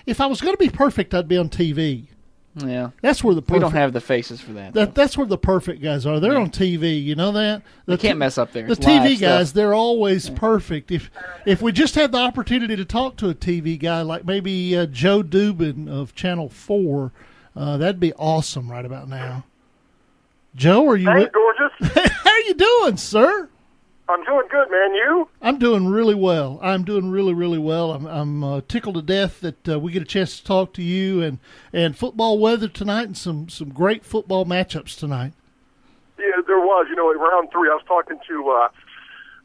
if I was going to be perfect, I'd be on TV. Yeah, that's where the perfect, we don't have the faces for that. That's where the perfect guys are. They're on TV. You know that they can't mess up there. The TV guys, they're always perfect. If we just had the opportunity to talk to a TV guy like maybe Joe Dubin of Channel 4, that'd be awesome right about now. Joe, are you? Hey, gorgeous. How are you doing, sir? I'm doing good, man. You? I'm doing really well. I'm doing really, really well. I'm tickled to death that we get a chance to talk to you and football weather tonight and some great football matchups tonight. Yeah, there was. You know, in round 3, I was talking to I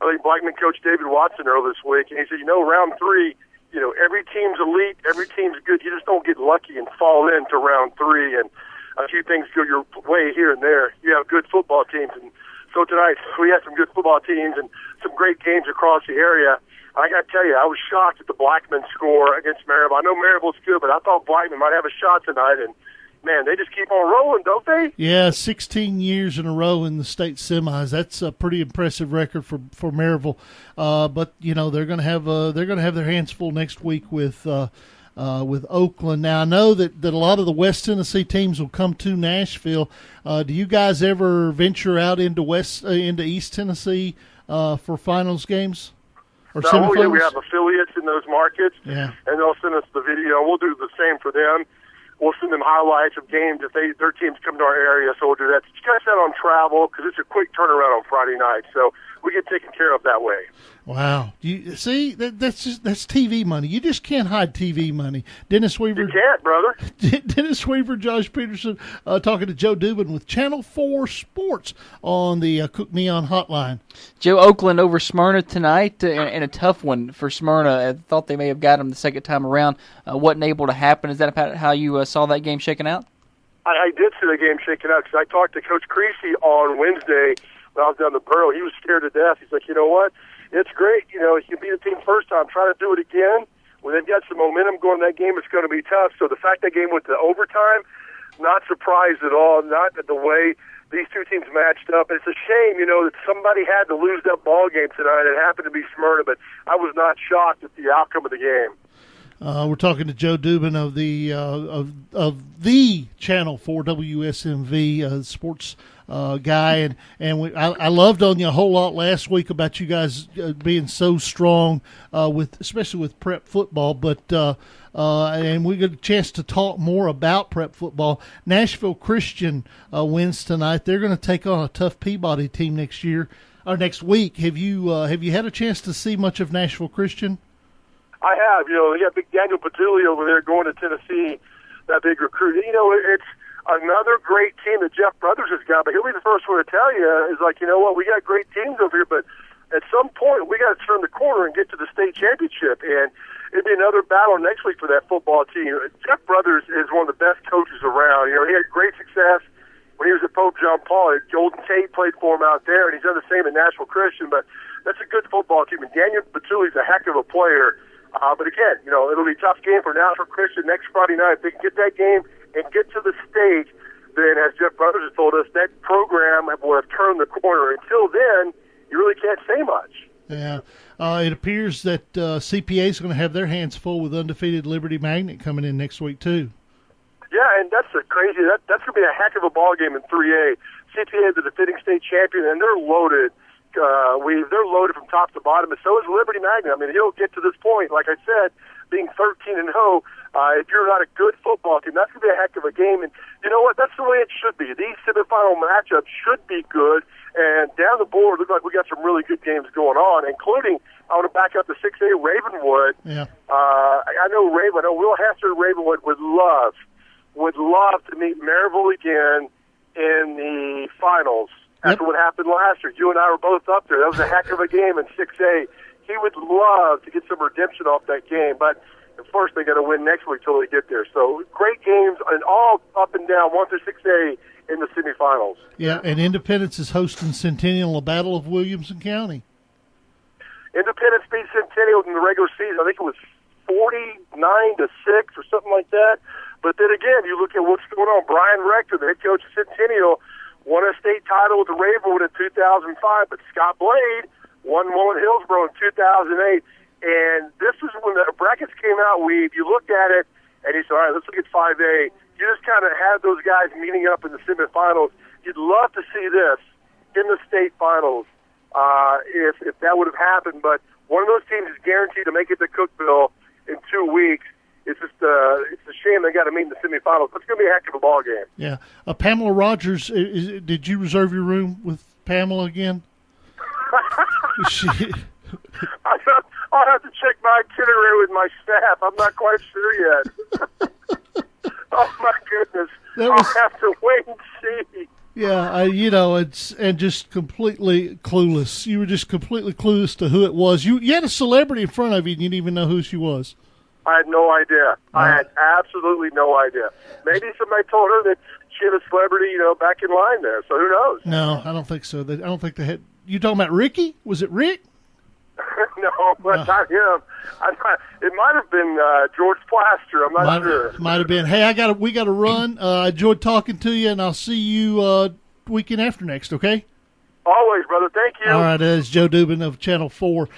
think Blackman coach David Watson earlier this week, and he said, round 3, every team's elite, every team's good. You just don't get lucky and fall into round 3, and a few things go your way here and there. You have good football teams, and so tonight we had some good football teams and some great games across the area. I got to tell you, I was shocked at the Blackman score against Maryville. I know Maryville's good, but I thought Blackman might have a shot tonight, and man, they just keep on rolling, don't they? Yeah, 16 years in a row in the state semis. That's a pretty impressive record for Maryville. But they're going to have their hands full next week with Oakland. Now I know that a lot of the West Tennessee teams will come to Nashville. Do you guys ever venture out into East Tennessee for finals games or semifinals? No, we have affiliates in those markets, yeah, and they'll send us the video. We'll do the same for them. We'll send them highlights of games if their teams come to our area, so we'll do that. Just cut that on travel because it's a quick turnaround on Friday night, so we get taken care of that way. Wow! You see, that's TV money. You just can't hide TV money. Dennis Weaver, you can't, brother. Dennis Weaver, Josh Peterson, talking to Joe Dubin with Channel 4 Sports on the Cook Neon Hotline. Joe, Oakland over Smyrna tonight, and a tough one for Smyrna. I thought they may have got them the second time around. Wasn't able to happen. Is that about how you saw that game shaking out? I did see the game shaking out because I talked to Coach Creasy on Wednesday when I was down the Borough. He was scared to death. He's like, you know what? It's great. You can beat a team first time. Try to do it again. When they've got some momentum going in that game, it's going to be tough. So the fact that game went to overtime, not surprised at all. Not the way these two teams matched up. And it's a shame, that somebody had to lose that ball game tonight. It happened to be Smyrna, but I was not shocked at the outcome of the game. We're talking to Joe Dubin of the Channel 4 WSMV sports guy, and I loved on you a whole lot last week about you guys being so strong especially with prep football. But and we get a chance to talk more about prep football. Nashville Christian wins tonight. They're going to take on a tough Peabody team next week. Have you had a chance to see much of Nashville Christian? I have. They got big Daniel Patulli over there going to Tennessee, that big recruit. It's another great team that Jeff Brothers has got, but he'll be the first one to tell you, is like, you know what, we got great teams over here, but at some point we got to turn the corner and get to the state championship, and it'd be another battle next week for that football team. Jeff Brothers is one of the best coaches around. He had great success when he was at Pope John Paul. Golden Tate played for him out there, and he's done the same at Nashville Christian, but that's a good football team, and Daniel Patulli's a heck of a player. But again, it'll be a tough game for Nashville Christian next Friday night. If they can get that game and get to the stage, then as Jeff Brothers has told us, that program will have turned the corner. Until then, you really can't say much. Yeah. It appears that CPA is going to have their hands full with undefeated Liberty Magnet coming in next week, too. Yeah, and that's going to be a heck of a ball game in 3A. CPA is the defending state champion, and they're loaded. They're loaded from top to bottom, and so is Liberty Magnet. I mean, he'll get to this point, like I said, being 13-0. If you're not a good football team, that's going to be a heck of a game. And you know what? That's the way it should be. These semifinal matchups should be good. And down the board, looks like we got some really good games going on, including, I want to back up to 6A Ravenwood. Yeah. I know Will Hester and Ravenwood would love to meet Maryville again in the finals. After what happened last year, you and I were both up there. That was a heck of a game in 6A. He would love to get some redemption off that game, but first they got to win next week till they get there. So great games, and all up and down, 1 through 6A in the semifinals. Yeah, and Independence is hosting Centennial, a battle of Williamson County. Independence beat Centennial in the regular season. I think it was 49-6 or something like that. But then again, you look at what's going on. Brian Rector, the head coach of Centennial, won a state title with the Ravenwood in 2005, but Scott Blade won one in Hillsborough in 2008. And this is when the brackets came out. If you looked at it, and he said, all right, let's look at 5A. You just kind of had those guys meeting up in the semifinals. You'd love to see this in the state finals if that would have happened, but one of those teams is guaranteed to make it to Cookeville in 2 weeks. It's just it's a shame they got to meet in the semifinals. It's going to be a heck of a ball game. Yeah. Pamela Rogers, did you reserve your room with Pamela again? I'll have to check my itinerary with my staff. I'm not quite sure yet. Oh, my goodness. I'll have to wait and see. Yeah, it's and just completely clueless. You were just completely clueless to who it was. You had a celebrity in front of you, and you didn't even know who she was. I had no idea. I had absolutely no idea. Maybe somebody told her that she had a celebrity, back in line there. So who knows? No, I don't think so. I don't think they had. You talking about Ricky? Was it Rick? No, but not him. It might have been George Plaster. I'm not sure. Might have been. Hey, we got to run. I enjoyed talking to you, and I'll see you weekend after next. Okay. Always, brother. Thank you. All right. That's Joe Dubin of Channel 4.